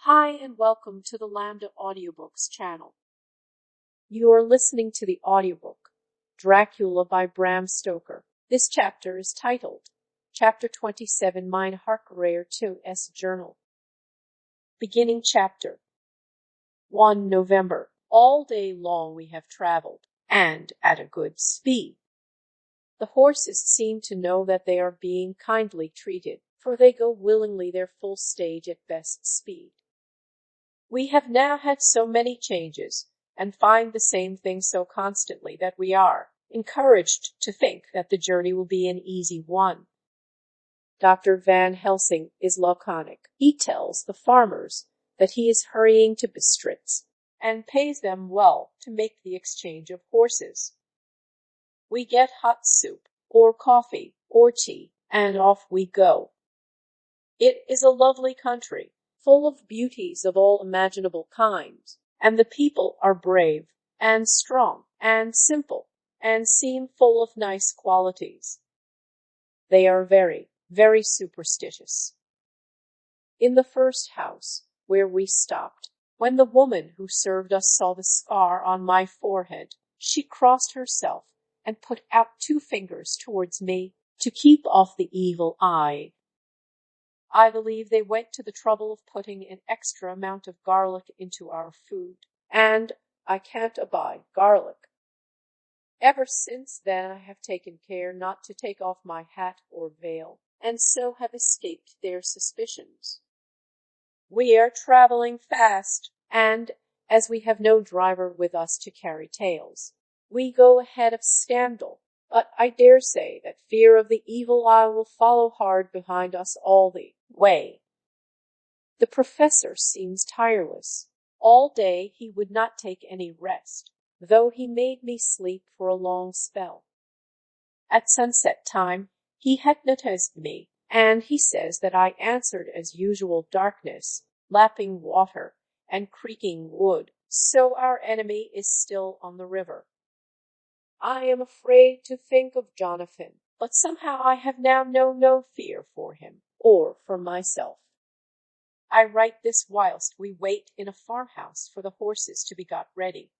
Hi, and welcome to the Lambda Audiobooks channel. You are listening to the audiobook Dracula by Bram Stoker. This chapter is titled Chapter 27, Mein HARKER'S Journal. Beginning chapter. 1 November. All day long we have traveled, and at a good speed. The horses seem to know that they are being kindly treated, for they go willingly their full stage at best speed. We have now had so many changes, and find the same thing so constantly, that we are encouraged to think that the journey will be an easy one. Dr. Van Helsing is laconic. He tells the farmers that he is hurrying to Bistritz, and pays them well to make the exchange of horses. We get hot soup, or coffee, or tea, and off we go. It is a lovely country, full of beauties of all imaginable kinds, and the people are brave, and strong, and simple, and seem full of nice qualities. They are very, very superstitious. In the first house, where we stopped, when the woman who served us saw the scar on my forehead, she crossed herself, and put out 2 fingers towards me, to keep off the evil eye. I believe they went to the trouble of putting an extra amount of garlic into our food, and I can't abide garlic. Ever since then I have taken care not to take off my hat or veil, and so have escaped their suspicions. We are traveling fast, and, as we have no driver with us to carry tales, we go ahead of scandal. But I dare say that fear of the evil eye will follow hard behind us all the way. The professor seems tireless. All day he would not take any rest, though he made me sleep for a long spell. At sunset time he hypnotized me, and he says that I answered as usual darkness, lapping water, and creaking wood, so our enemy is still on the river. I am afraid to think of Jonathan, but somehow I have now no fear for him, or for myself. I write this whilst we wait in a farmhouse for the horses to be got ready.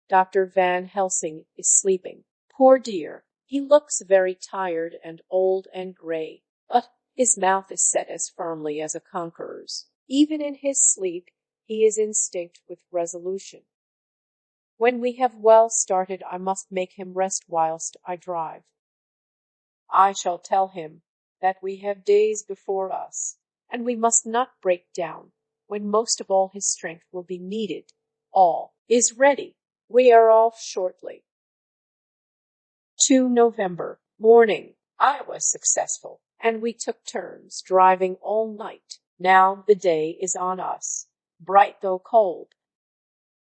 Dr. Van Helsing is sleeping. Poor dear, he looks very tired and old and gray, but his mouth is set as firmly as a conqueror's. Even in his sleep he is instinct with resolution. When we have well started, I must make him rest whilst I drive. I shall tell him that we have days before us, and we must not break down, when most of all his strength will be needed. All is ready. We are off shortly. 2 November. Morning. I was successful, and we took turns driving all night. Now the day is on us, bright though cold.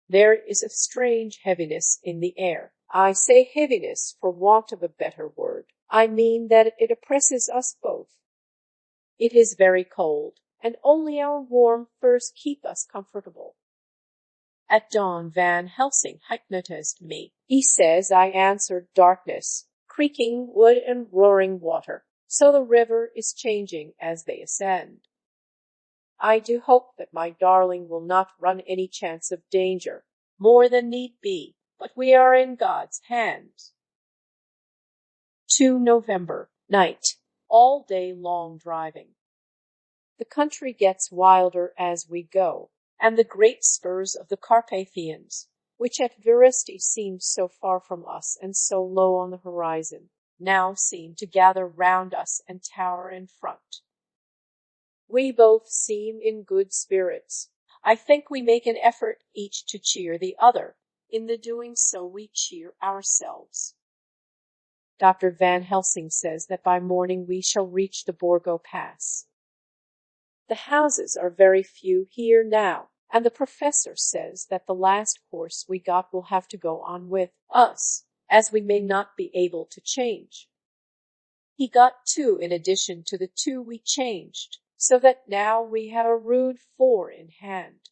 There is a strange heaviness in the air. I say heaviness for want of a better word. I mean that it oppresses us both. It is very cold, and only our warm furs keep us comfortable. At dawn Van Helsing hypnotized me. He says I answered darkness, creaking wood and roaring water, so the river is changing as they ascend. I do hope that my darling will not run any chance of danger, more than need be, but we are in God's hands. 2 November. Night. All day long driving. The country gets wilder as we go, and the great spurs of the Carpathians, which at Viristy seemed so far from us and so low on the horizon, now seem to gather round us and tower in front. We both seem in good spirits. I think we make an effort each to cheer the other. In the doing so we cheer ourselves. Dr. Van Helsing says that by morning we shall reach the Borgo Pass. The houses are very few here now, and the professor says that the last horse we got will have to go on with us, as we may not be able to change. He got 2 in addition to the 2 we changed, so that now we have a rude 4 in hand.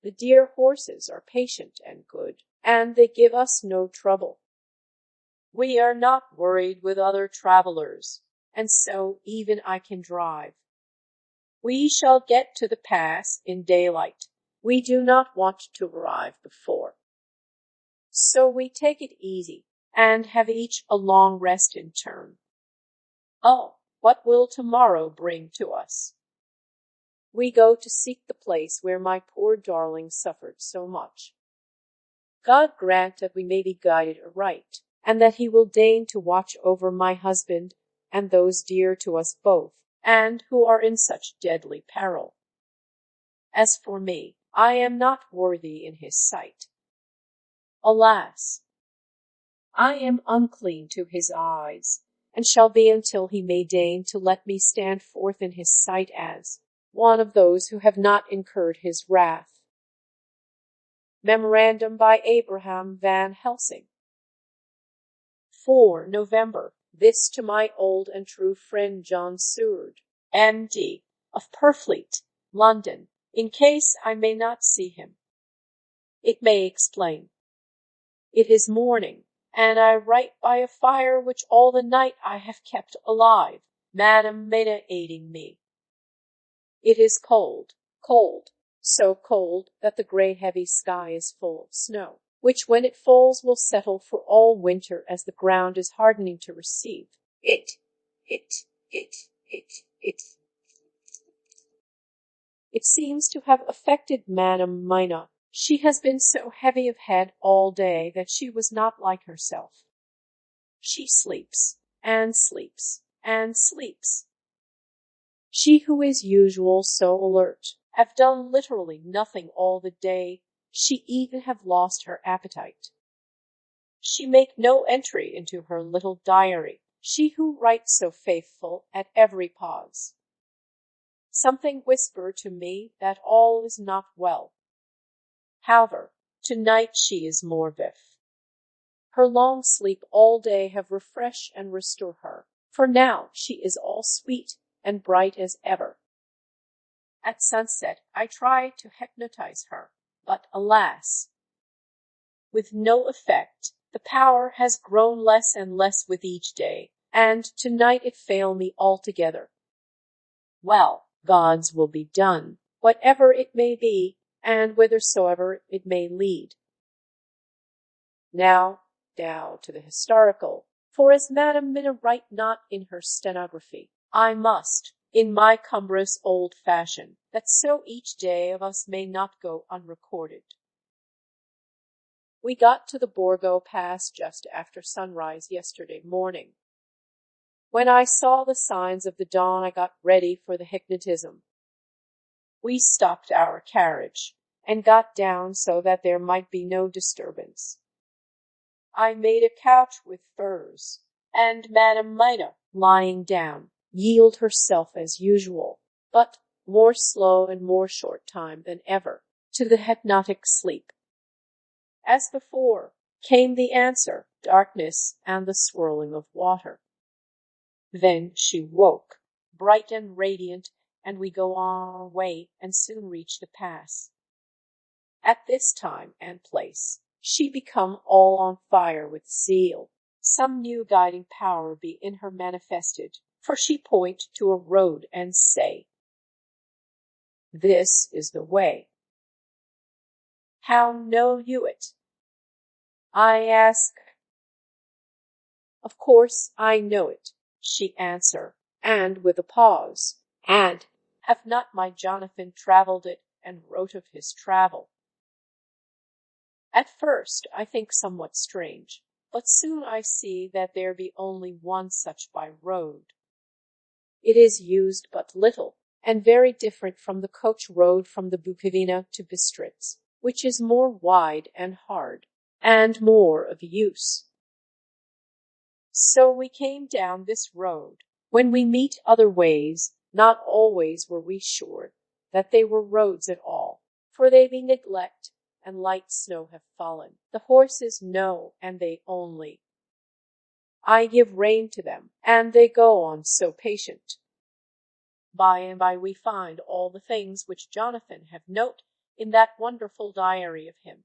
The dear horses are patient and good, and they give us no trouble. We are not worried with other travelers, and so even I can drive. We shall get to the pass in daylight. We do not want to arrive before. So we take it easy and have each a long rest in turn. Oh, what will tomorrow bring to us? We go to seek the place where my poor darling suffered so much. God grant that we may be guided aright, and that he will deign to watch over my husband and those dear to us both, and who are in such deadly peril. As for me, I am not worthy in his sight. Alas! I am unclean to his eyes, and shall be until he may deign to let me stand forth in his sight as one of those who have not incurred his wrath. Memorandum by Abraham Van Helsing. 4 November. This to my old and true friend John Seward, M.D., of Purfleet, London, in case I may not see him. It may explain. It is morning, and I write by a fire which all the night I have kept alive, Madam MINA aiding me. It is cold, cold, so cold that the grey heavy sky is full of snow, which when it falls will settle for all winter as the ground is hardening to receive it. It seems to have affected Madam MINA. She has been so heavy of head all day that she was not like herself. She sleeps, and sleeps, and sleeps. She who is usual so alert, have done literally nothing all the day. She even have lost her appetite. She make no entry into her little diary, she who writes so faithful at every pause. Something whisper to me that all is not well. However, to-night she is more vif. Her long sleep all day have refresh and restore her, for now she is all sweet and bright as ever. At sunset I try to hypnotize her, but alas! With no effect. The power has grown less and less with each day, and to-night it failed me altogether. Well, God's will be done, whatever it may be, and whithersoever it may lead. Now to the historical, for as Madam MINA write not in her stenography, I must, in my cumbrous old fashion, that so each day of us may not go unrecorded. We got to the Borgo Pass just after sunrise yesterday morning. When I saw the signs of the dawn, I got ready for the hypnotism. We stopped our carriage and got down so that there might be no disturbance. I made a couch with furs, and Madam MINA, lying down, yield herself as usual, but more slow and more short time than ever, to the hypnotic sleep. As before, came the answer, darkness and the swirling of water. Then she woke, bright and radiant, and we go on our way and soon reach the pass. At this time and place, she become all on fire with zeal. Some new guiding power be in her manifested, for she point to a road and say, "This is the way." How know you it? I ask. Of course I know it, she answer, and with a pause, and have not my Jonathan travelled it and wrote of his travel? At first I think somewhat strange, but soon I see that there be only one such by road. It is used but little, and very different from the coach road from the Bukovina to Bistritz, which is more wide and hard, and more of use. So we came down this road. When we meet other ways, not always were we sure that they were roads at all, for they be neglect, and light snow have fallen. The horses know, and they only. I give rein to them, and they go on so patient. By and by we find all the things which Jonathan have note in that wonderful diary of him.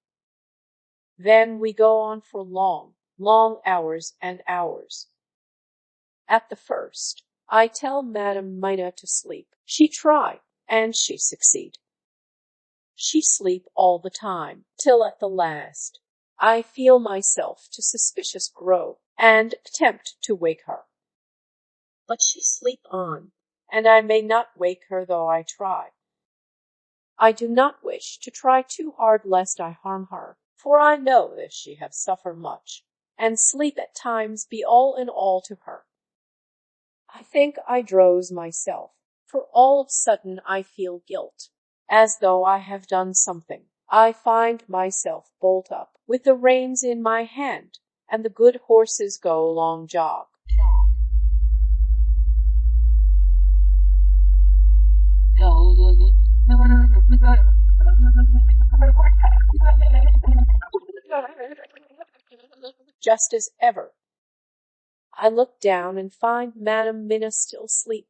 Then we go on for long hours and hours. At the first, I tell Madam MINA to sleep. She try, and she succeed. She sleep all the time, till at the last I feel myself to suspicious grow, and attempt to wake her. But she sleep on, and I may not wake her though I try. I do not wish to try too hard lest I harm her, for I know that she have suffered much, and sleep at times be all in all to her. I think I drowse myself, for all of sudden I feel guilt, as though I have done something. I find myself bolt up, with the reins in my hand, and the good horses go along jog. Just as ever. I look down and find Madam Mina still asleep.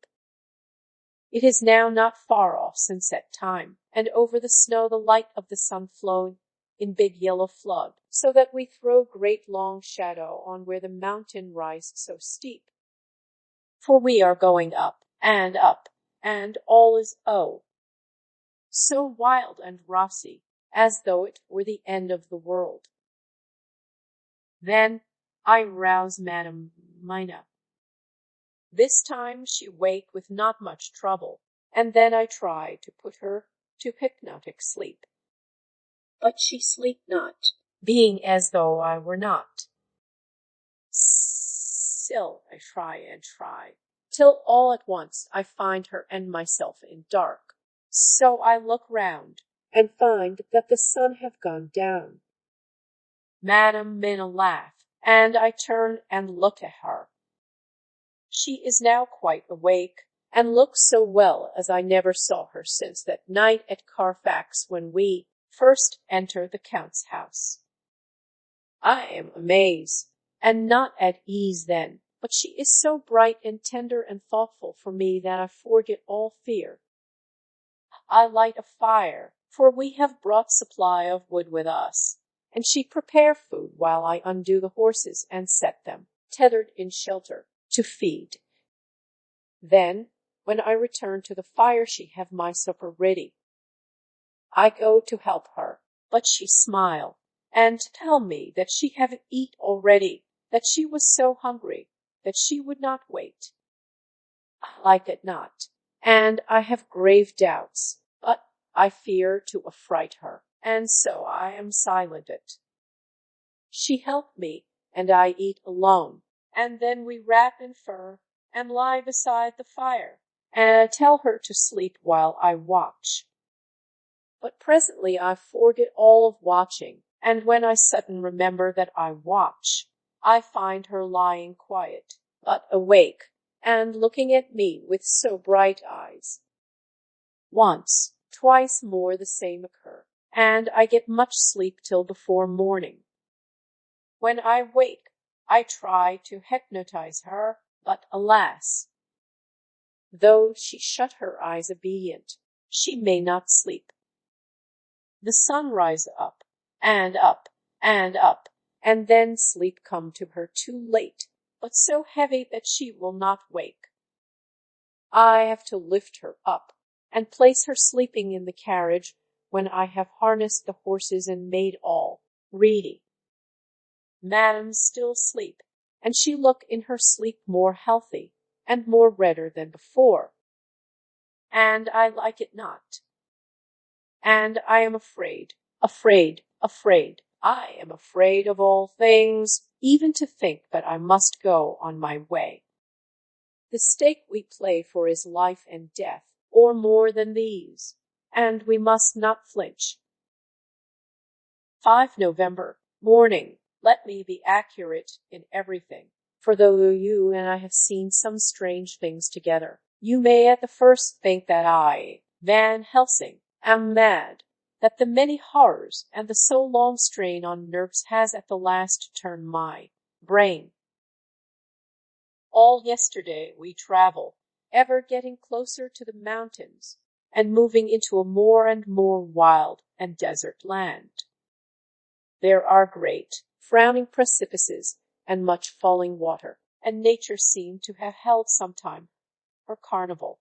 It is now not far off sunset time, and over the snow the light of the sun flowing in big yellow flood, so that we throw great long shadow on where the mountain rise so steep. For we are going up, and all is so wild and rosy, as though it were the end of the world. Then I rouse Madam Mina. This time she wake with not much trouble, and then I try to put her to hypnotic sleep. But she sleep not, being as though I were not. Still I try and try, till all at once I find her and myself in dark. So I look round, and find that the sun have gone down. Madam Mina laugh, and I turn and look at her. She is now quite awake, and looks so well as I never saw her since that night at Carfax when we first entered the Count's house. I am amazed, and not at ease then, but she is so bright and tender and thoughtful for me that I forget all fear. I light a fire, for we have brought supply of wood with us, and she prepare food while I undo the horses and set them, tethered in shelter, to feed. Then, when I return to the fire, she have my supper ready. I go to help her, but she smile, and tell me that she have eat already, that she was so hungry, that she would not wait. I like it not, and I have grave doubts, but I fear to affright her, and so I am silented. She helped me, and I eat alone, and then we wrap in fur, and lie beside the fire, and I tell her to sleep while I watch. But presently I forget all of watching, and when I sudden remember that I watch, I find her lying quiet, but awake, and looking at me with so bright eyes. Once, twice more the same occur, and I get much sleep till before morning. When I wake, I try to hypnotize her, but alas! Though she shut her eyes obedient, she may not sleep. The sun rise up, and up, and up, and then sleep come to her too late, but so heavy that she will not wake. I have to lift her up, and place her sleeping in the carriage when I have harnessed the horses and made all ready. Madam still sleep, and she look in her sleep more healthy, and more redder than before. And I like it not. And I am afraid. I am afraid of all things, even to think that I must go on my way. The stake we play for is life and death, or more than these, and we must not flinch. 5 November, morning. Let me be accurate in everything, for though you and I have seen some strange things together, you may at the first think that I, Van Helsing, am mad, that the many horrors and the so long strain on nerves has at the last turned my brain. All yesterday we travel, ever getting closer to the mountains, and moving into a more and more wild and desert land. There are great, frowning precipices, and much falling water, and nature seemed to have held sometime her carnival.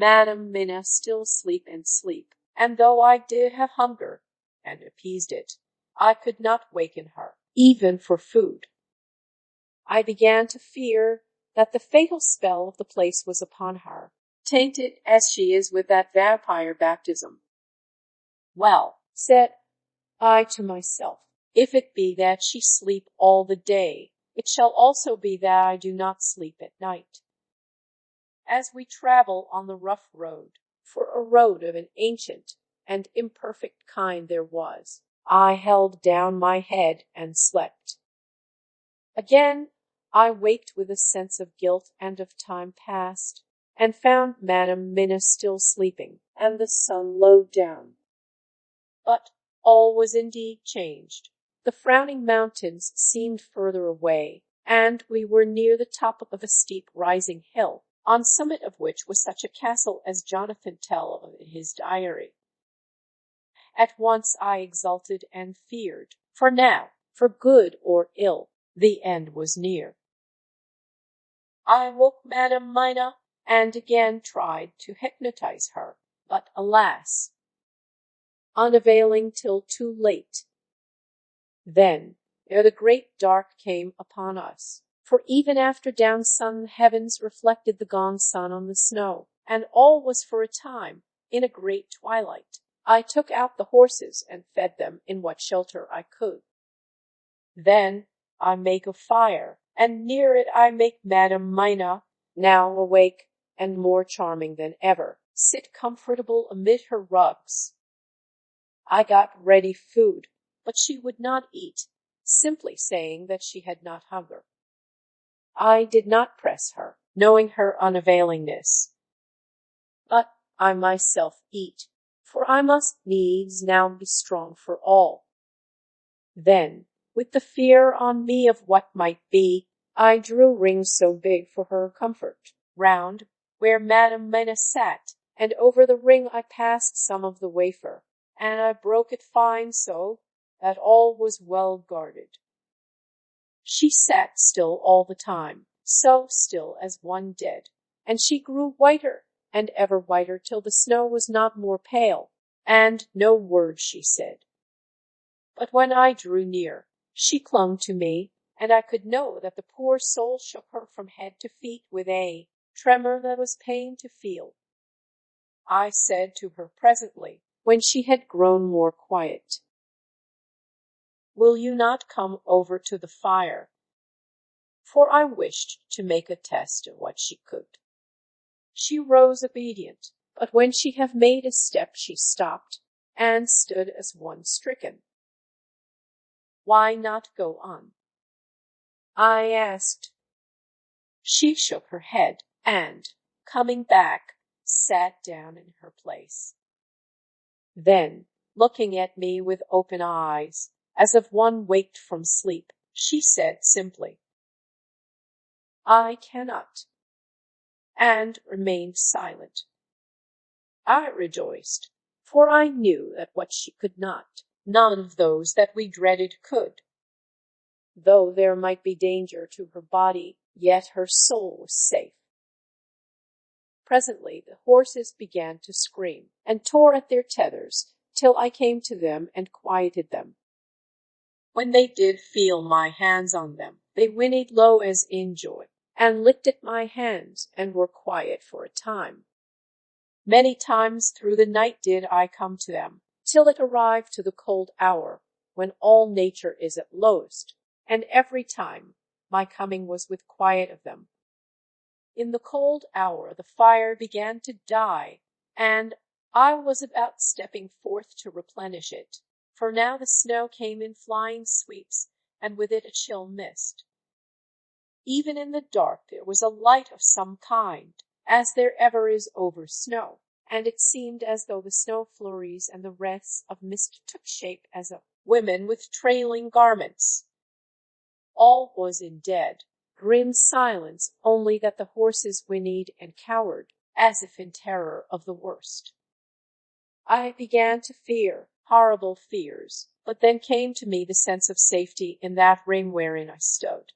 Madam Mina still sleep and sleep, and though I did have hunger, and appeased it, I could not waken her, even for food. I began to fear that the fatal spell of the place was upon her, tainted as she is with that vampire baptism. Well, said I to myself, if it be that she sleep all the day, it shall also be that I do not sleep at night. As we travel on the rough road, for a road of an ancient and imperfect kind there was, I held down my head and slept. Again I waked with a sense of guilt and of time past, and found Madam Mina still sleeping, and the sun low down. But all was indeed changed. The frowning mountains seemed further away, and we were near the top of a steep rising hill, on summit of which was such a castle as Jonathan tells of in his diary. At once I exulted and feared, for now, for good or ill, the end was near. I woke Madam Mina and again tried to hypnotize her, but alas, unavailing till too late. Then ere the great dark came upon us, for even after down sun the heavens reflected the gone sun on the snow, and all was for a time in a great twilight. I took out the horses and fed them in what shelter I could. Then I make a fire, and near it I make Madam Mina, now awake and more charming than ever, sit comfortable amid her rugs. I got ready food, but she would not eat, simply saying that she had not hunger. I did not press her, knowing her unavailingness. But I myself eat, for I must needs now be strong for all. Then, with the fear on me of what might be, I drew rings so big for her comfort, round where Madam Mina sat, and over the ring I passed some of the wafer, and I broke it fine so that all was well guarded. She sat still all the time, so still as one dead, and she grew whiter and ever whiter till the snow was not more pale, and no word she said. But when I drew near, she clung to me, and I could know that the poor soul shook her from head to feet with a tremor that was pain to feel. I said to her presently, when she had grown more quiet, "Will you not come over to the fire?" For I wished to make a test of what she could. She rose obedient, but when she had made a step she stopped, and stood as one stricken. Why not go on? I asked. She shook her head, and, coming back, sat down in her place. Then, looking at me with open eyes, as of one waked from sleep, she said simply, "I cannot," and remained silent. I rejoiced, for I knew that what she could not, none of those that we dreaded could. Though there might be danger to her body, yet her soul was safe. Presently the horses began to scream, and tore at their tethers, till I came to them and quieted them. When they did feel my hands on them, they whinnied low as in joy, and licked at my hands, and were quiet for a time. Many times through the night did I come to them, till it arrived to the cold hour, when all nature is at lowest, and every time my coming was with quiet of them. In the cold hour the fire began to die, and I was about stepping forth to replenish it, for now the snow came in flying sweeps, and with it a chill mist. Even in the dark there was a light of some kind, as there ever is over snow, and it seemed as though the snow flurries and the wreaths of mist took shape as of women with trailing garments. All was in dead, grim silence, only that the horses whinnied and cowered, as if in terror of the worst. I began to fear horrible fears, but then came to me the sense of safety in that ring wherein I stood.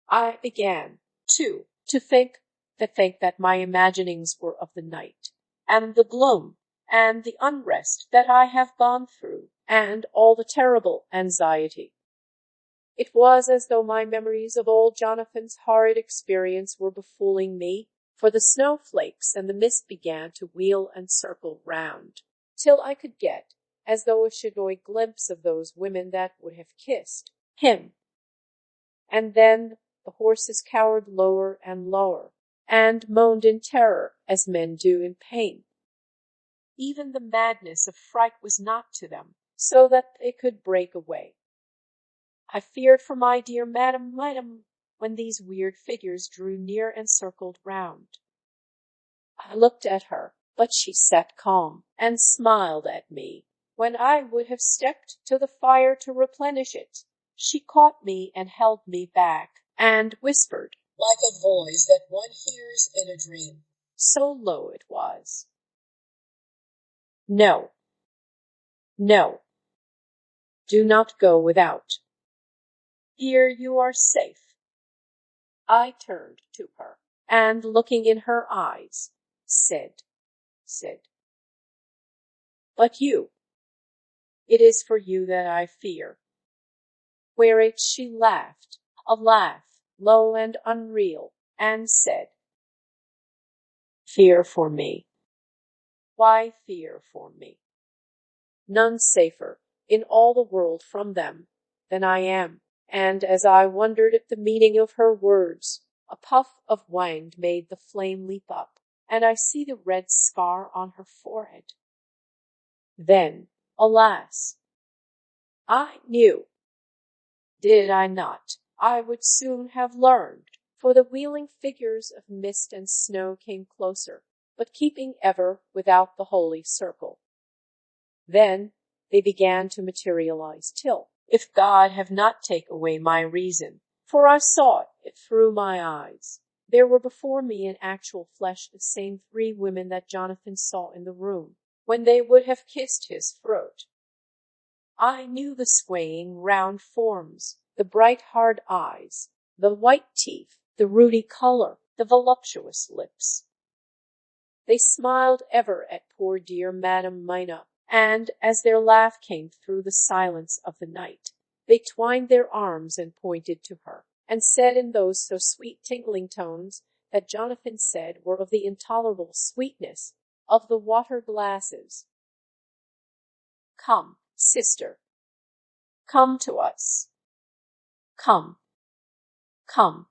I began, too, to think to think that my imaginings were of the night, and the gloom, and the unrest that I have gone through, and all the terrible anxiety. It was as though my memories of old Jonathan's horrid experience were befooling me, for the snowflakes and the mist began to wheel and circle round, till I could get, as though a shadowy glimpse of those women that would have kissed him. And then the horses cowered lower and lower, and moaned in terror as men do in pain. Even the madness of fright was not to them, so that they could break away. I feared for my dear Madam when these weird figures drew near and circled round. I looked at her, but she sat calm, and smiled at me. When I would have stepped to the fire to replenish it, she caught me and held me back, and whispered, like a voice that one hears in a dream, so low it was, "No, no, do not go without. Here you are safe." I turned to her, and looking in her eyes, said, "But you, it is for you that I fear." Whereat she laughed, a laugh low and unreal, and said, "Fear for me? Why fear for me? None safer in all the world from them than I am." And as I wondered at the meaning of her words, a puff of wind made the flame leap up, and I see the red scar on her forehead. Then, alas! I knew, did I not, I would soon have learned, for the wheeling figures of mist and snow came closer, but keeping ever without the holy circle. Then they began to materialize till, if God have not taken away my reason, for I saw it through my eyes, there were before me in actual flesh the same three women that Jonathan saw in the room, when they would have kissed his throat. I knew the swaying, round forms, the bright, hard eyes, the white teeth, the ruddy color, the voluptuous lips. They smiled ever at poor dear Madam Mina, and as their laugh came through the silence of the night, they twined their arms and pointed to her, and said in those so sweet tinkling tones that Jonathan said were of the intolerable sweetness of the water glasses, "Come, sister, come to us. Come, come."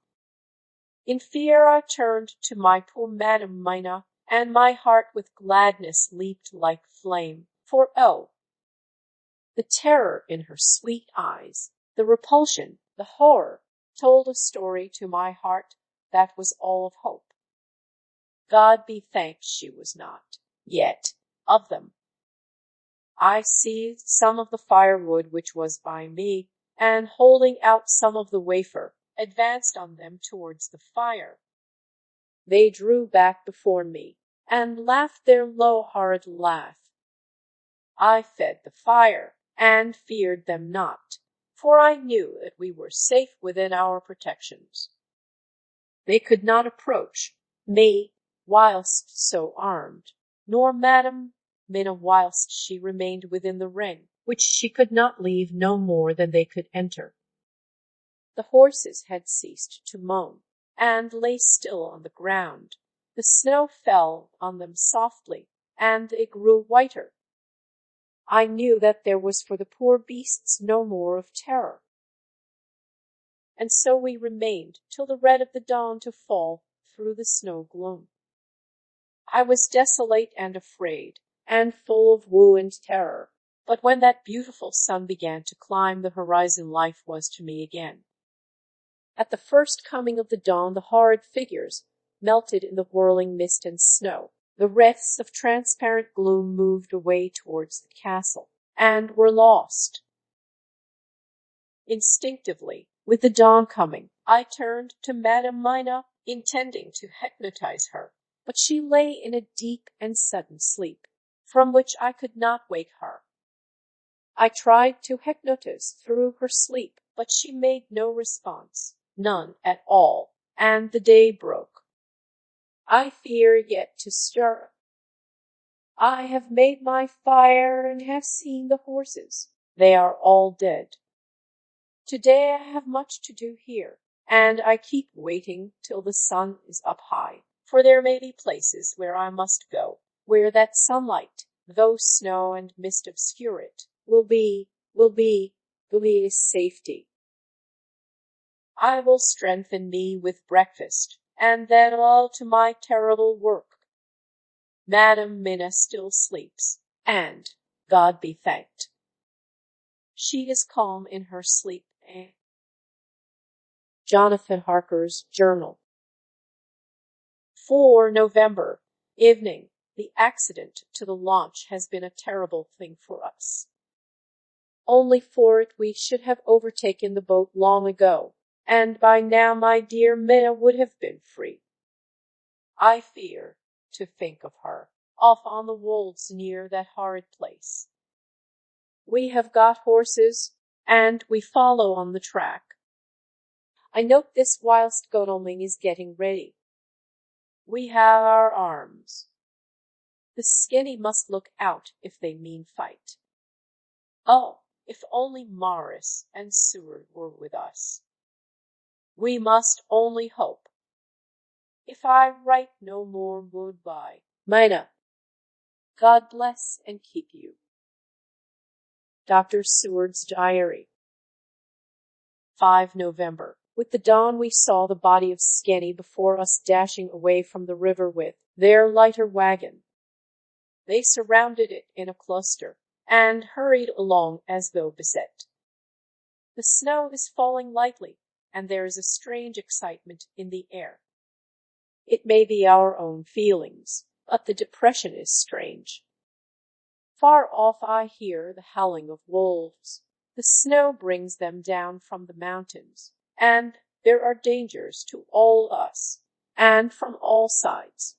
In fear I turned to my poor Madam Mina, and my heart with gladness leaped like flame. For oh, the terror in her sweet eyes, the repulsion, the horror, told a story to my heart that was all of hope. God be thanked she was not, yet, of them. I seized some of the firewood which was by me, and holding out some of the wafer, advanced on them towards the fire. They drew back before me, and laughed their low horrid laugh. I fed the fire, and feared them not, for I knew that we were safe within our protections. They could not approach me whilst so armed, nor Madam Mina whilst she remained within the ring, which she could not leave no more than they could enter. The horses had ceased to moan, and lay still on the ground. The snow fell on them softly, and they grew whiter. I knew that there was for the poor beasts no more of terror. And so we remained till the red of the dawn to fall through the snow gloom. I was desolate and afraid, and full of woe and terror, but when that beautiful sun began to climb the horizon, life was to me again. At the first coming of the dawn, the horrid figures melted in the whirling mist and snow. The wreaths of transparent gloom moved away towards the castle, and were lost. Instinctively, with the dawn coming, I turned to Madam Mina, intending to hypnotize her, but she lay in a deep and sudden sleep, from which I could not wake her. I tried to hypnotize through her sleep, but she made no response, none at all, and the day broke. I fear yet to stir. I have made my fire and have seen the horses. They are all dead. Today I have much to do here, and I keep waiting till the sun is up high, for there may be places where I must go, where that sunlight, though snow and mist obscure it, will be safety. I will strengthen me with breakfast, and then all to my terrible work. Madam Mina still sleeps, and, God be thanked, she is calm in her sleep. Jonathan Harker's Journal. 4 November. Evening. The accident to the launch has been a terrible thing for us. Only for it we should have overtaken the boat long ago, and by now my dear Mina would have been free. I fear to think of her, off on the wolds near that horrid place. We have got horses, and we follow on the track. I note this whilst Godalming is getting ready. We have our arms. The skinny must look out if they mean fight. Oh, if only Morris and Seward were with us. We must only hope. If I write no more goodbye, MINA. God bless and keep you. Dr. Seward's Diary. 5 November. With the dawn we saw the body of Skinny before us dashing away from the river with their lighter wagon. They surrounded it in a cluster, and hurried along as though beset. The snow is falling lightly, and there is a strange excitement in the air. It may be our own feelings, but the depression is strange. Far off I hear the howling of wolves. The snow brings them down from the mountains, and there are dangers to all us, and from all sides.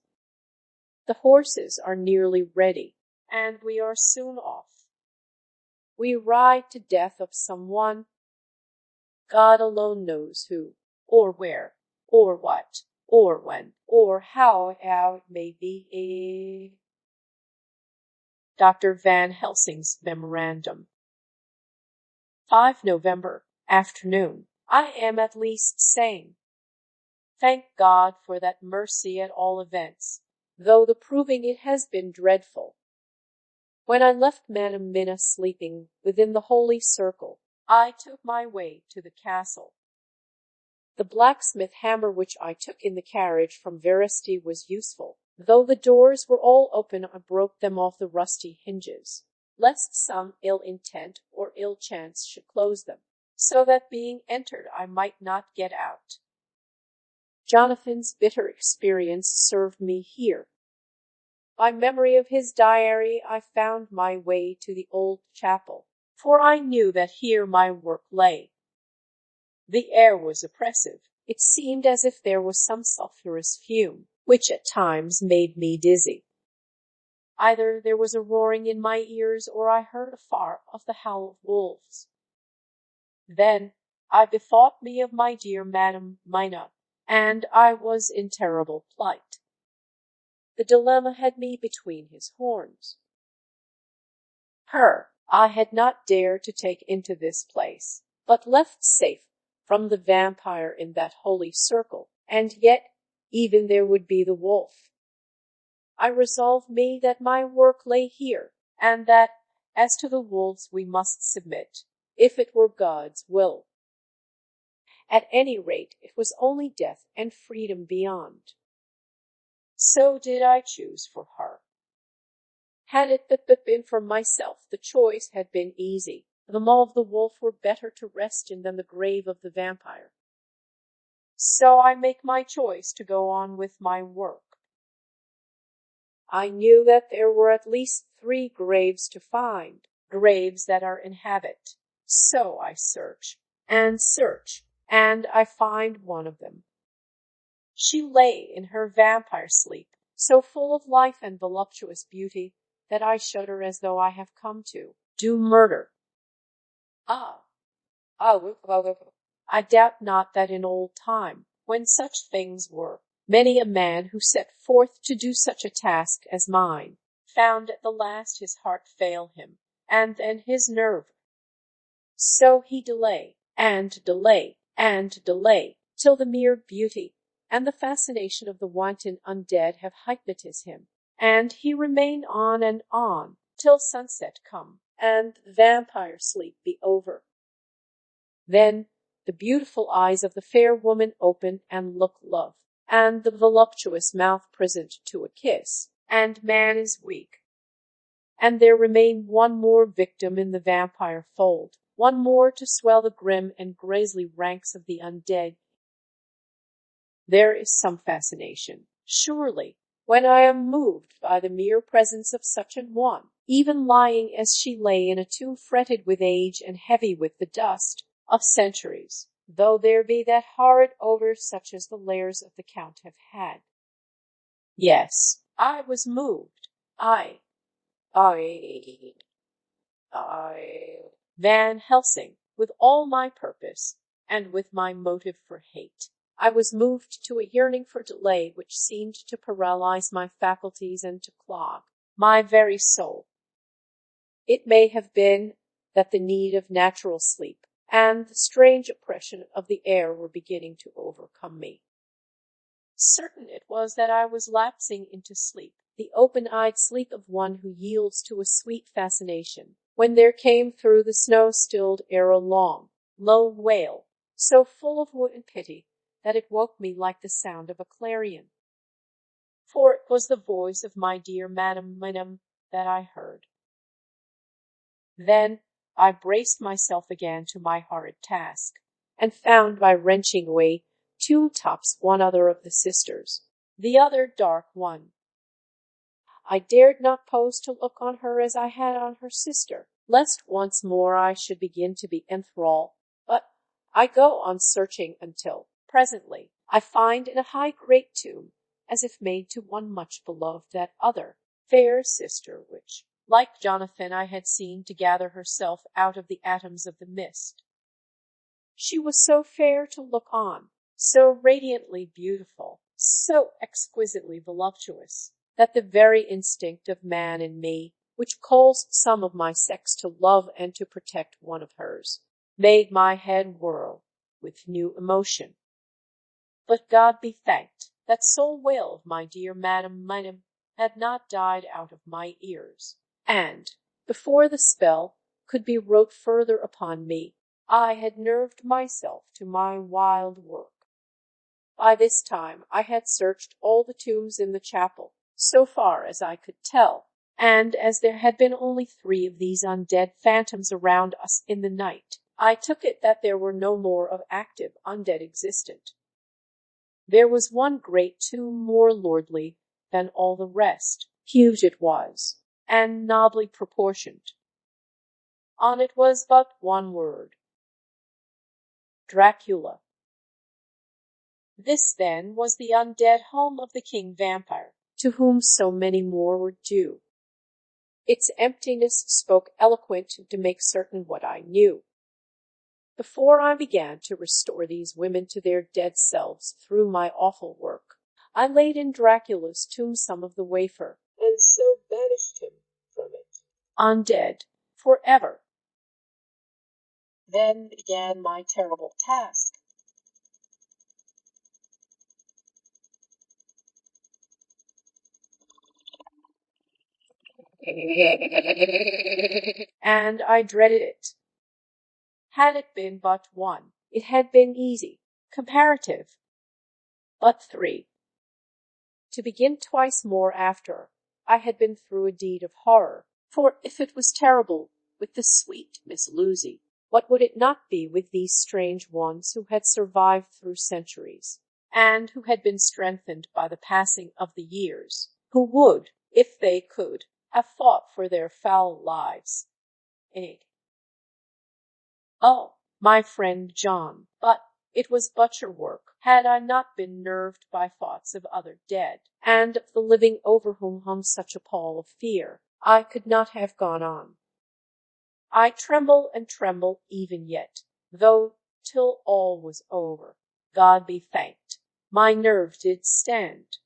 The horses are nearly ready, and we are soon off. We ride to death of someone. God alone knows who, or where, or what, or when, or how it may be. Dr. Van Helsing's Memorandum. 5 November, afternoon. I am at least sane. Thank God for that mercy at all events, though the proving it has been dreadful. When I left Madam Mina sleeping within the holy circle, I took my way to the castle. The blacksmith hammer which I took in the carriage from Veresti was useful, though the doors were all open. I broke them off the rusty hinges, lest some ill intent or ill chance should close them, so that being entered I might not get out. Jonathan's bitter experience served me here. By memory of his diary I found my way to the old chapel, for I knew that here my work lay. The air was oppressive. It seemed as if there was some sulphurous fume, which at times made me dizzy. Either there was a roaring in my ears, or I heard afar off the howl of wolves. Then I bethought me of my dear Madam Mina, and I was in terrible plight. The dilemma had me between his horns. Her I had not dared to take into this place, but left safe from the vampire in that holy circle, and yet even there would be the wolf. I resolved me that my work lay here, and that, as to the wolves, we must submit, if it were God's will. At any rate, it was only death and freedom beyond. So did I choose for her. Had it but been for myself, the choice had been easy. The maw of the wolf were better to rest in than the grave of the vampire. So I make my choice to go on with my work. I knew that there were at least 3 graves to find, graves that are in habit. So I search, and I find one of them. She lay in her vampire sleep, so full of life and voluptuous beauty that I shudder as though I have come to do murder. I doubt not that in old time, when such things were, Many a man who set forth to do such a task as mine found at the last his heart fail him, and then his nerve. So he delay, and delay, and delay, till the mere beauty and the fascination of the wanton undead have hypnotized him, and he remain on and on, till sunset come, and the vampire sleep be over. Then the beautiful eyes of the fair woman open and look love, and the voluptuous mouth present to a kiss, and man is weak. And there remain one more victim in the vampire fold, one more to swell the grim and grisly ranks of the undead. There is some fascination, surely, when I am moved by the mere presence of such an one, even lying as she lay in a tomb fretted with age and heavy with the dust of centuries, though there be that horrid odor such as the lairs of the Count have had. Yes, I was moved. I, Van Helsing, with all my purpose, and with my motive for hate. I was moved to a yearning for delay which seemed to paralyze my faculties and to clog my very soul. It may have been that the need of natural sleep and the strange oppression of the air were beginning to overcome me. Certain it was that I was lapsing into sleep, the open-eyed sleep of one who yields to a sweet fascination, when there came through the snow-stilled air a long, low wail, so full of woe and pity that it woke me like the sound of a clarion. For it was the voice of my dear Madam MINA that I heard. Then I braced myself again to my horrid task, and found by wrenching away two tops one other of the sisters, the other dark one. I dared not pose to look on her as I had on her sister, lest once more I should begin to be enthralled, but I go on searching until, presently, I find in a high great tomb, as if made to one much beloved, that other fair sister which, like Jonathan, I had seen to gather herself out of the atoms of the mist. She was so fair to look on, so radiantly beautiful, so exquisitely voluptuous, that the very instinct of man in me, which calls some of my sex to love and to protect one of hers, made my head whirl with new emotion. But God be thanked, that sole wail of my dear Madam MINA had not died out of my ears, and, before the spell could be wrote further upon me, I had nerved myself to my wild work. By this time I had searched all the tombs in the chapel, so far as I could tell, and as there had been only 3 of these undead phantoms around us in the night, I took it that there were no more of active undead existent. There was one great tomb more lordly than all the rest. Huge it was, and nobly proportioned. On it was but one word: Dracula. This, then, was the undead home of the king vampire, to whom so many more were due. Its emptiness spoke eloquent to make certain what I knew. Before I began to restore these women to their dead selves through my awful work, I laid in Dracula's tomb some of the wafer, and so banished him from it, undead, forever. Then began my terrible task. And I dreaded it. Had it been but one, it had been easy, comparative. But 3. To begin twice more after I had been through a deed of horror, for if it was terrible with the sweet Miss Lucy, what would it not be with these strange ones who had survived through centuries, and who had been strengthened by the passing of the years, who would, if they could, have fought for their foul lives. Oh, my friend John, but it was butcher work, had I not been nerved by thoughts of other dead, and of the living over whom hung such a pall of fear. I could not have gone on. I tremble and tremble even yet, though till all was over, God be thanked, My nerve did stand.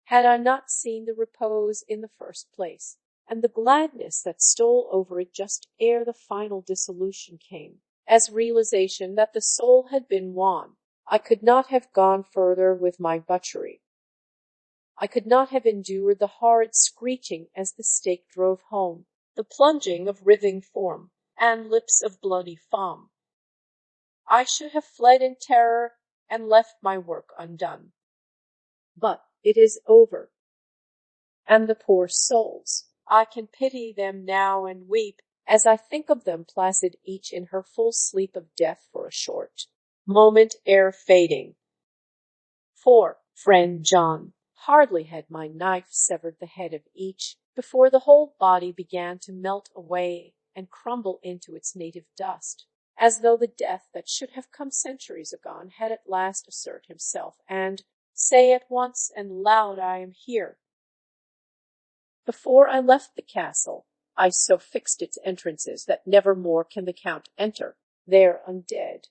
Had I not seen the repose in the first place, and the gladness that stole over it just ere the final dissolution came, as realization that the soul had been won, I could not have gone further with my butchery. I could not have endured the horrid screeching as the stake drove home, the plunging of writhing form, and lips of bloody foam. I should have fled in terror and left my work undone. But it is over. And the poor souls, I can pity them now and weep, as I think of them placid each in her full sleep of death for a short moment ere fading. For, friend John, hardly had my knife severed the head of each, before the whole body began to melt away and crumble into its native dust, as though the death that should have come centuries agone had at last assert himself, and say at once and loud, I am here. Before I left the castle, I so fixed its entrances that never more can the Count enter there undead.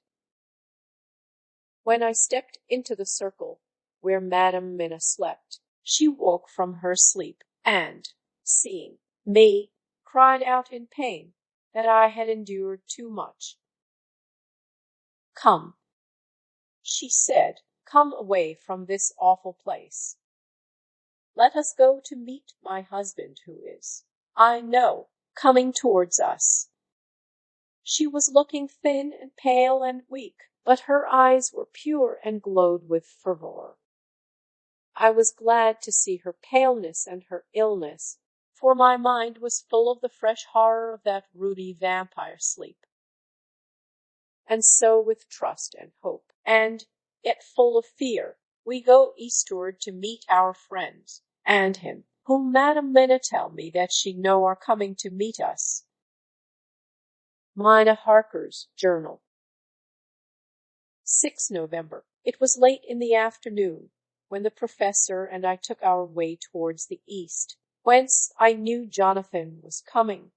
When I stepped into the circle where Madame Mina slept, she woke from her sleep, and, seeing me, cried out in pain that I had endured too much. Come, she said, come away from this awful place. Let us go to meet my husband, who is, I know, coming towards us. She was looking thin and pale and weak, but her eyes were pure and glowed with fervor. I was glad to see her paleness and her illness, for my mind was full of the fresh horror of that ruddy vampire sleep. And so with trust and hope, and yet full of fear, we go eastward to meet our friends, and him, whom Madame Mina tell me that she know are coming to meet us. MINA HARKER'S Journal. 6 November. It was late in the afternoon, when the professor and I took our way towards the east, whence I knew Jonathan was coming.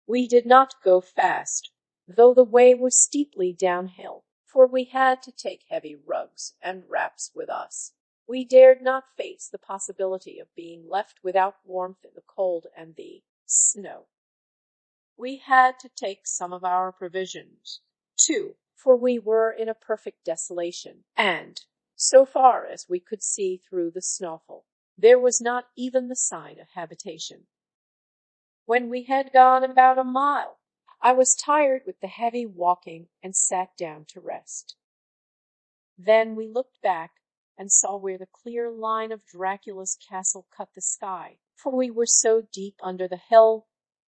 We did not go fast, though the way was steeply downhill, for we had to take heavy rugs and wraps with us. We dared not face the possibility of being left without warmth in the cold and the snow. We had to take some of our provisions, too, for we were in a perfect desolation, and, so far as we could see through the snowfall, there was not even the sign of habitation. When we had gone about a mile, I was tired with the heavy walking and sat down to rest. Then we looked back and saw where the clear line of Dracula's castle cut the sky, for we were so deep under the hill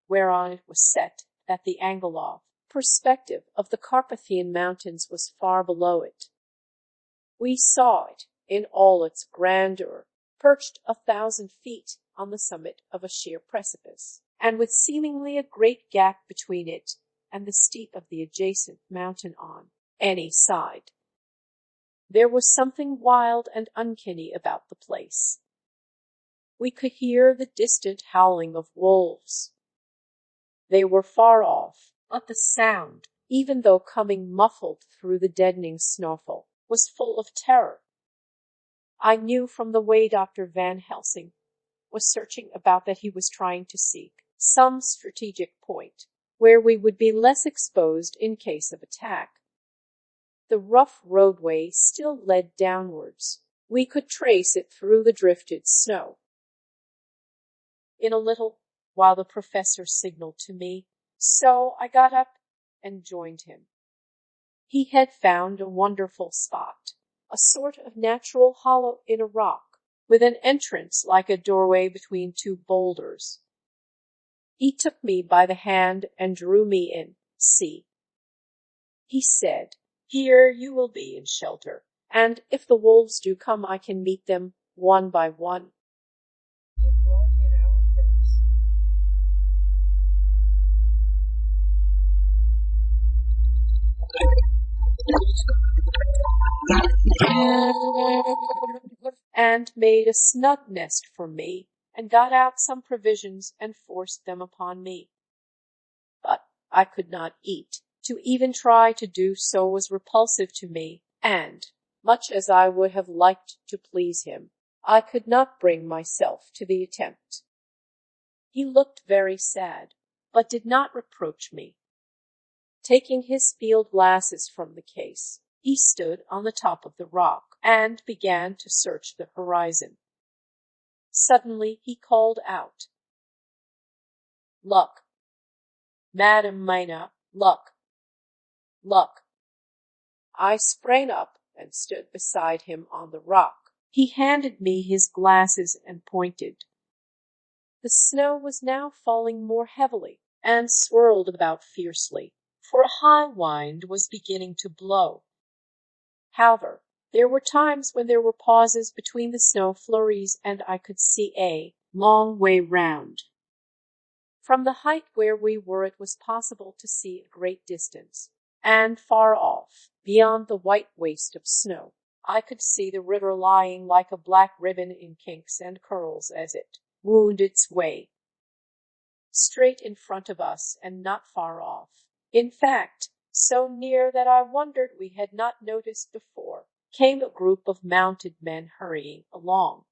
whereon it was set that the angle of perspective of the Carpathian mountains was far below it. We saw it in all its grandeur, perched 1,000 feet on the summit of a sheer precipice, and with seemingly a great gap between it and the steep of the adjacent mountain on any side. There was something wild and uncanny about the place. We could hear the distant howling of wolves. They were far off, but the sound, even though coming muffled through the deadening snowfall, was full of terror. I knew from the way Dr. Van Helsing was searching about that he was trying to seek some strategic point where we would be less exposed in case of attack. The rough roadway still led downwards. We could trace it through the drifted snow. In a little while the professor signaled to me, so I got up and joined him. He had found a wonderful spot, a sort of natural hollow in a rock, with an entrance like a doorway between two boulders. He took me by the hand and drew me in. See, he said, here you will be in shelter, and if the wolves do come, I can meet them one by one. He brought in our furs. And made a snug nest for me, and got out some provisions and forced them upon me. But I could not eat. To even try to do so was repulsive to me, and, Much as I would have liked to please him, I could not bring myself to the attempt. He looked very sad, but did not reproach me. Taking his field glasses from the case, he stood on the top of the rock and began to search the horizon. Suddenly he called out, "Look, Madam Mina, look, look." I sprang up and stood beside him on the rock. He handed me his glasses and pointed. The snow was now falling more heavily and swirled about fiercely, for a high wind was beginning to blow. However, there were times when there were pauses between the snow flurries and I could see a long way round. From the height where we were it was possible to see a great distance, and far off, beyond the white waste of snow, I could see the river lying like a black ribbon in kinks and curls as it wound its way. Straight in front of us and not far off, in fact, so near that I wondered we had not noticed before, came a group of mounted men hurrying along.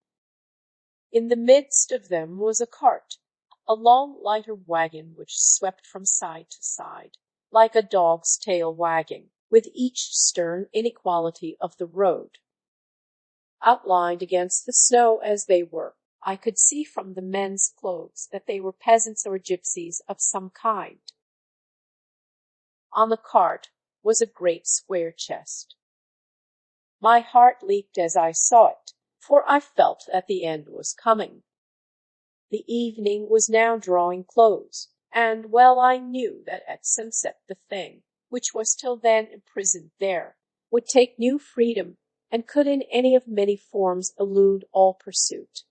In the midst of them was a cart, a long lighter wagon which swept from side to side, like a dog's tail wagging, with each stern inequality of the road. Outlined against the snow as they were, I could see from the men's clothes that they were peasants or gypsies of some kind. On the cart was a great square chest. My heart leaped as I saw it, for I felt that the end was coming. The evening was now drawing close, and well I knew that at sunset the thing, which was till then imprisoned there, would take new freedom, and could in any of many forms elude all pursuit.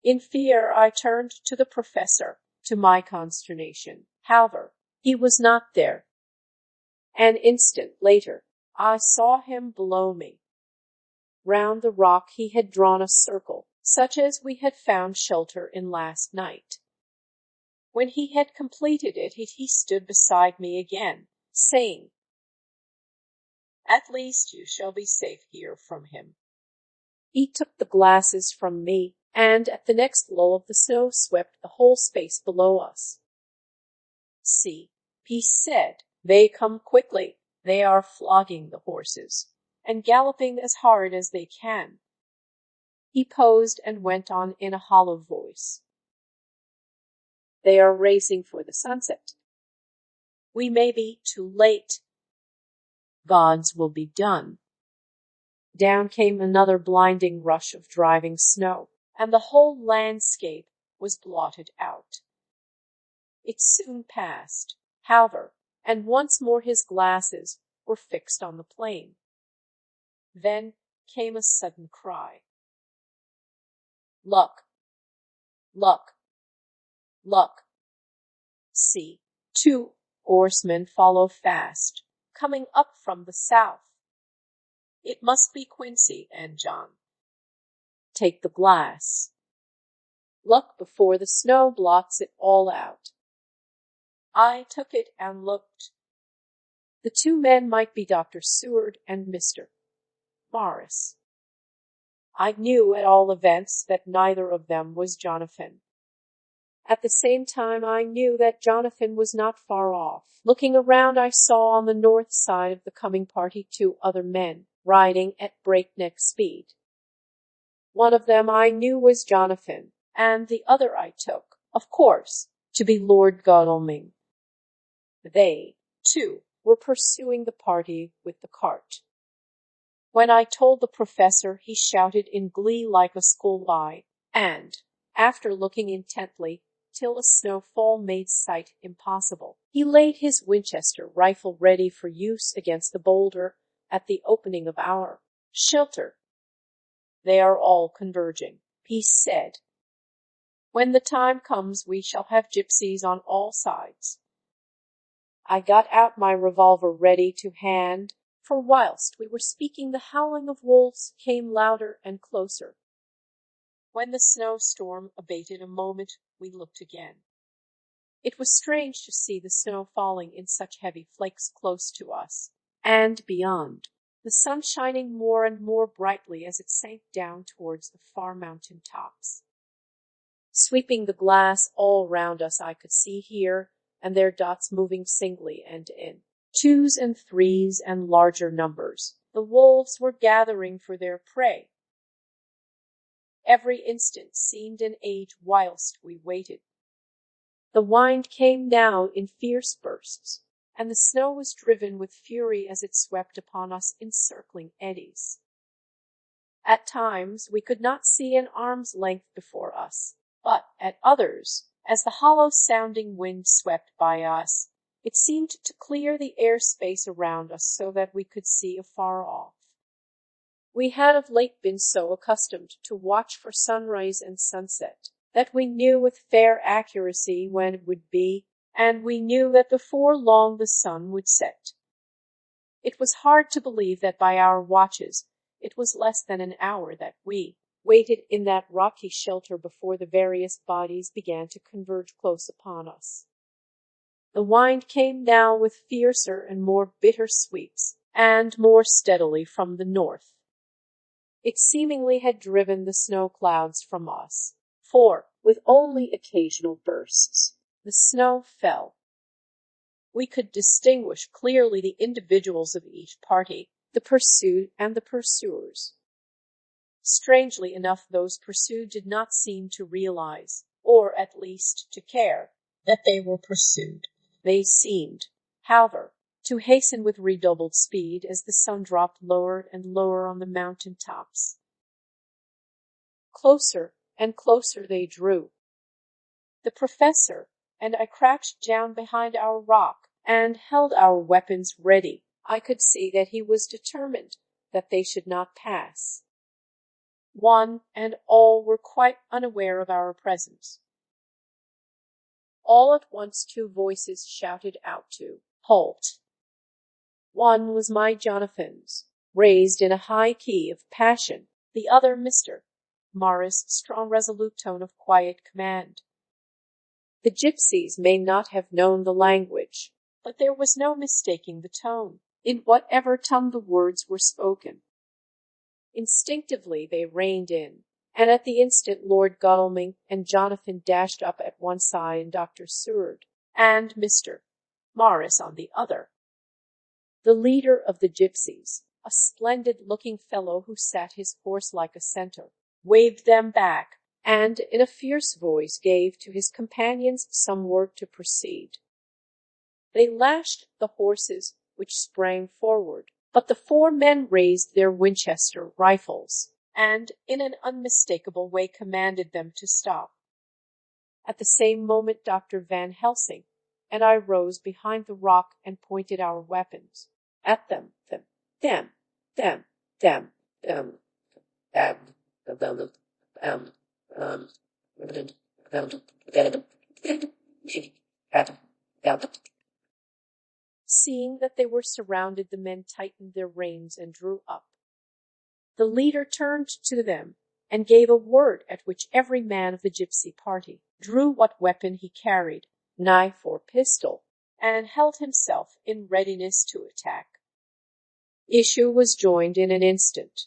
In fear I turned to the professor. To my consternation, however, he was not there. An instant later, I saw him below me. Round the rock he had drawn a circle, such as we had found shelter in last night. When he had completed it, he stood beside me again, saying, "At least you shall be safe here from him." He took the glasses from me, and at the next lull of the snow swept the whole space below us. "See," he said, "they come quickly. They are flogging the horses, and galloping as hard as they can." He paused and went on in a hollow voice, "They are racing for the sunset. We may be too late. God's will be done." Down came another blinding rush of driving snow, and the whole landscape was blotted out. It soon passed, however, and once more his glasses were fixed on the plain. Then came a sudden cry, "Look! Look! Look! See, 2 horsemen follow fast, coming up from the south. It must be Quincy and John. Take the glass. Look before the snow blots it all out." I took it and looked. The 2 men might be Dr. Seward and Mr. Morris. I knew at all events that neither of them was Jonathan. At the same time I knew that Jonathan was not far off. Looking around, I saw on the north side of the coming party 2 other men, riding at breakneck speed. One of them I knew was Jonathan, and the other I took, of course, to be Lord Godalming. They, too, were pursuing the party with the cart. When I told the professor, he shouted in glee like a schoolboy, and, after looking intently till a snowfall made sight impossible, he laid his Winchester rifle ready for use against the boulder at the opening of our shelter. "They are all converging," he said. "When the time comes we shall have gypsies on all sides." I got out my revolver ready to hand, for whilst we were speaking the howling of wolves came louder and closer. When the snowstorm abated a moment, we looked again. It was strange to see the snow falling in such heavy flakes close to us, and beyond, the sun shining more and more brightly as it sank down towards the far mountain tops. Sweeping the glass all round us, I could see here and there dots moving singly and in twos and threes and larger numbers. The wolves were gathering for their prey. Every instant seemed an age whilst we waited. The wind came now in fierce bursts, and the snow was driven with fury as it swept upon us in circling eddies. At times we could not see an arm's length before us, but at others, as the hollow-sounding wind swept by us, it seemed to clear the air space around us so that we could see afar off. We had of late been so accustomed to watch for sunrise and sunset that we knew with fair accuracy when it would be, and we knew that before long the sun would set. It was hard to believe that by our watches it was less than an hour that we waited in that rocky shelter before the various bodies began to converge close upon us. The wind came now with fiercer and more bitter sweeps, and more steadily from the north. It seemingly had driven the snow clouds from us, for, with only occasional bursts, the snow fell. We could distinguish clearly the individuals of each party, the pursued and the pursuers. Strangely enough, those pursued did not seem to realize, or at least to care, that they were pursued. They seemed, however, to hasten with redoubled speed as the sun dropped lower and lower on the mountain tops. Closer and closer they drew. The professor and I crouched down behind our rock and held our weapons ready. I could see that he was determined that they should not pass. One and all were quite unaware of our presence. All at once 2 voices shouted out to halt. One was my Jonathan's, raised in a high key of passion, the other Mr. Morris' strong resolute tone of quiet command. The gypsies may not have known the language, but there was no mistaking the tone, in whatever tongue the words were spoken. Instinctively they reined in, and at the instant Lord Godalming and Jonathan dashed up at one side and Dr. Seward and Mr. Morris on the other. The leader of the gypsies, a splendid-looking fellow who sat his horse like a centaur, waved them back, and in a fierce voice gave to his companions some word to proceed. They lashed the horses, which sprang forward, but the 4 men raised their Winchester rifles, and in an unmistakable way commanded them to stop. At the same moment Dr. Van Helsing and I rose behind the rock and pointed our weapons at them. Seeing that they were surrounded, the men tightened their reins and drew up. The leader turned to them and gave a word at which every man of the gypsy party drew what weapon he carried, knife or pistol, and held himself in readiness to attack. Issue was joined in an instant.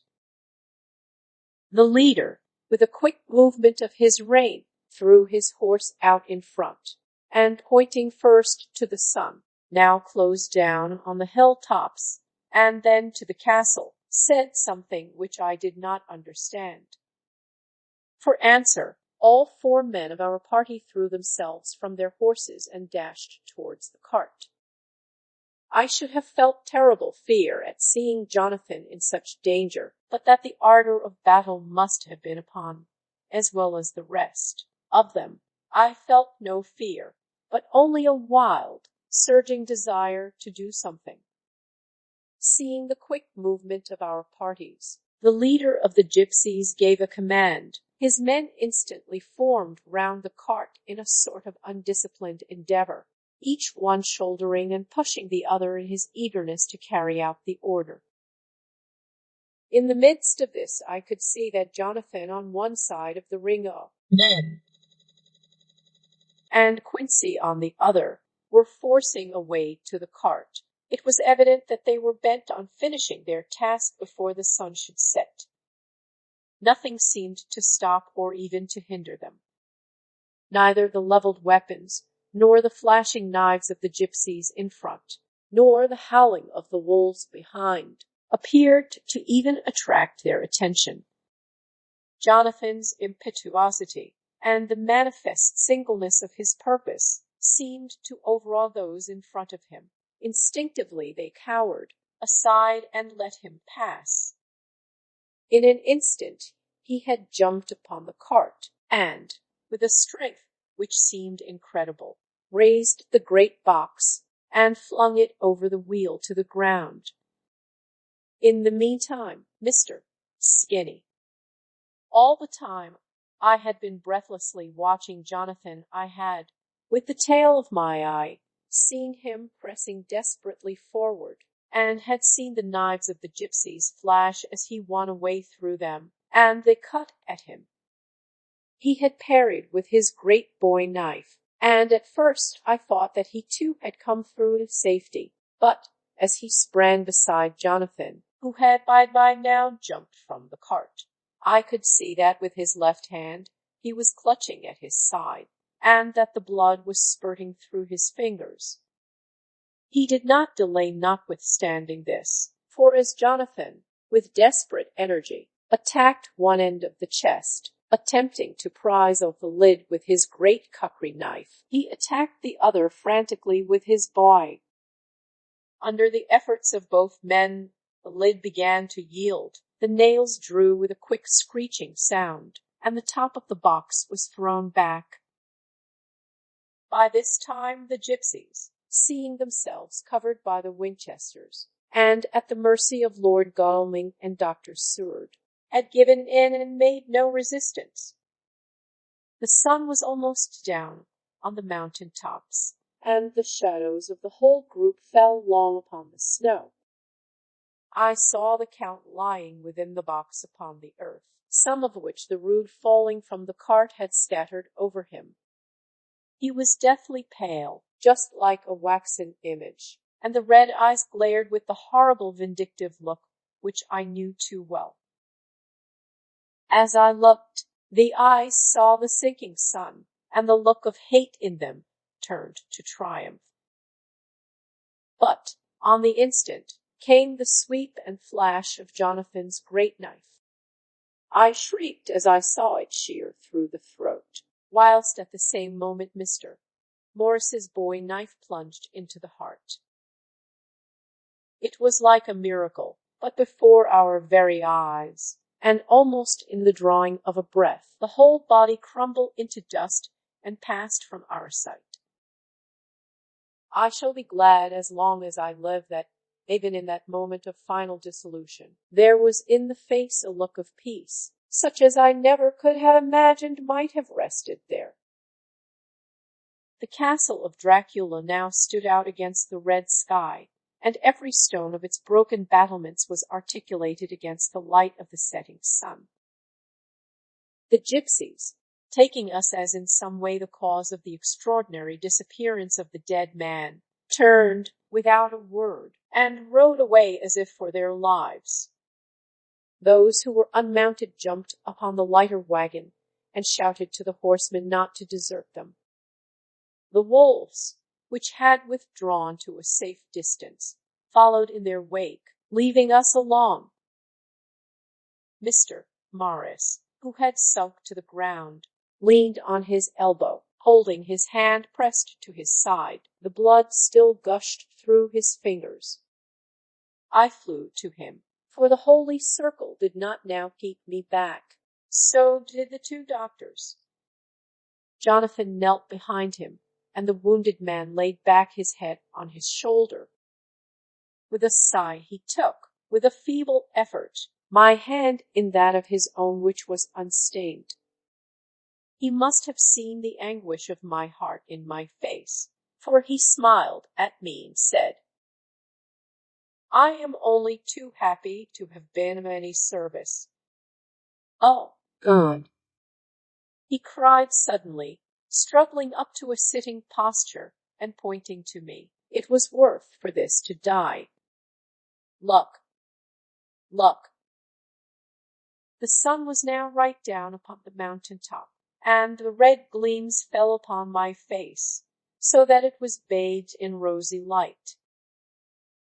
The leader, with a quick movement of his rein, threw his horse out in front, and pointing first to the sun, now closed down on the hill-tops, and then to the castle, said something which I did not understand. For answer, all 4 men of our party threw themselves from their horses and dashed towards the cart. I should have felt terrible fear at seeing Jonathan in such danger, but that the ardor of battle must have been upon, as well as the rest of them. I felt no fear, but only a wild, surging desire to do something. Seeing the quick movement of our parties, the leader of the gypsies gave a command. His men instantly formed round the cart in a sort of undisciplined endeavor, each one shouldering and pushing the other in his eagerness to carry out the order. In the midst of this I could see that Jonathan on one side of the ring of men and Quincy on the other were forcing a way to the cart, It was evident that they were bent on finishing their task before the sun should set. Nothing seemed to stop or even to hinder them. Neither the leveled weapons, nor the flashing knives of the gypsies in front, nor the howling of the wolves behind, appeared to even attract their attention. Jonathan's impetuosity and the manifest singleness of his purpose seemed to overawe those in front of him. Instinctively they cowered aside and let him pass. In an instant he had jumped upon the cart, and, with a strength which seemed incredible, raised the great box and flung it over the wheel to the ground. In the meantime, Mr. Skinny. All the time I had been breathlessly watching Jonathan. I had, with the tail of my eye, seen him pressing desperately forward, and had seen the knives of the gypsies flash as he won a way through them, and they cut at him. He had parried with his great boy knife, and at first I thought that he too had come through to safety, but as he sprang beside Jonathan, who had by now jumped from the cart, I could see that with his left hand he was clutching at his side, and that the blood was spurting through his fingers. He did not delay notwithstanding this, for as Jonathan, with desperate energy, attacked one end of the chest, attempting to prise off the lid with his great kukri knife, he attacked the other frantically with his boy. Under the efforts of both men, the lid began to yield. The nails drew with a quick screeching sound, and the top of the box was thrown back. By this time the gypsies, seeing themselves covered by the Winchesters, and at the mercy of Lord Godalming and Dr. Seward, had given in and made no resistance. The sun was almost down on the mountain tops, and the shadows of the whole group fell long upon the snow. I saw the Count lying within the box upon the earth, some of which the rood falling from the cart had scattered over him. He was deathly pale, just like a waxen image, and the red eyes glared with the horrible vindictive look which I knew too well. As I looked, the eyes saw the sinking sun, and the look of hate in them turned to triumph. But on the instant came the sweep and flash of Jonathan's great knife. I shrieked as I saw it shear through the throat, whilst at the same moment Mr. Morris's boy knife plunged into the heart. It was like a miracle, but before our very eyes, and almost in the drawing of a breath, the whole body crumbled into dust and passed from our sight. I shall be glad as long as I live that, even in that moment of final dissolution, there was in the face a look of peace, such as I never could have imagined might have rested there. The castle of Dracula now stood out against the red sky, and every stone of its broken battlements was articulated against the light of the setting sun. The gypsies, taking us as in some way the cause of the extraordinary disappearance of the dead man, turned without a word, and rode away as if for their lives. Those who were unmounted jumped upon the lighter wagon, and shouted to the horsemen not to desert them. The wolves, which had withdrawn to a safe distance, followed in their wake, leaving us alone. Mr. Morris, who had sunk to the ground, leaned on his elbow, holding his hand pressed to his side. The blood still gushed through his fingers. I flew to him, for the holy circle did not now keep me back. So did the two doctors. Jonathan knelt behind him, and the wounded man laid back his head on his shoulder. With a sigh he took, with a feeble effort, my hand in that of his own which was unstained. He must have seen the anguish of my heart in my face, for he smiled at me and said, "I am only too happy to have been of any service." "Oh, God!" he cried suddenly, struggling up to a sitting posture and pointing to me. It was worth for this to die. Luck. Luck. The sun was now right down upon the mountain top, and the red gleams fell upon my face, so that it was bathed in rosy light.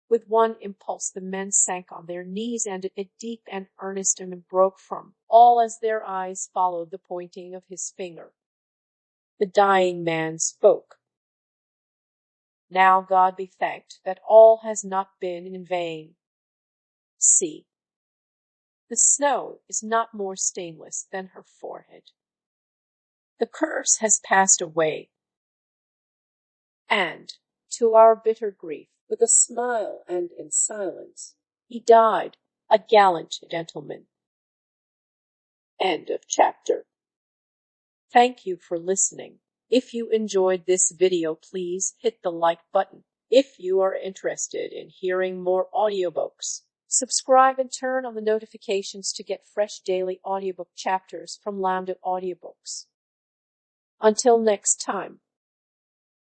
With one impulse the men sank on their knees, and a deep and earnest hymn broke from all as their eyes followed the pointing of his finger. The dying man spoke. Now God be thanked that all has not been in vain. See, the snow is not more stainless than her forehead. The curse has passed away, and, to our bitter grief, with a smile and in silence, he died, a gallant gentleman. End of chapter. Thank you for listening. If you enjoyed this video, please hit the like button. If you are interested in hearing more audiobooks, subscribe and turn on the notifications to get fresh daily audiobook chapters from Lambda Audiobooks. Until next time.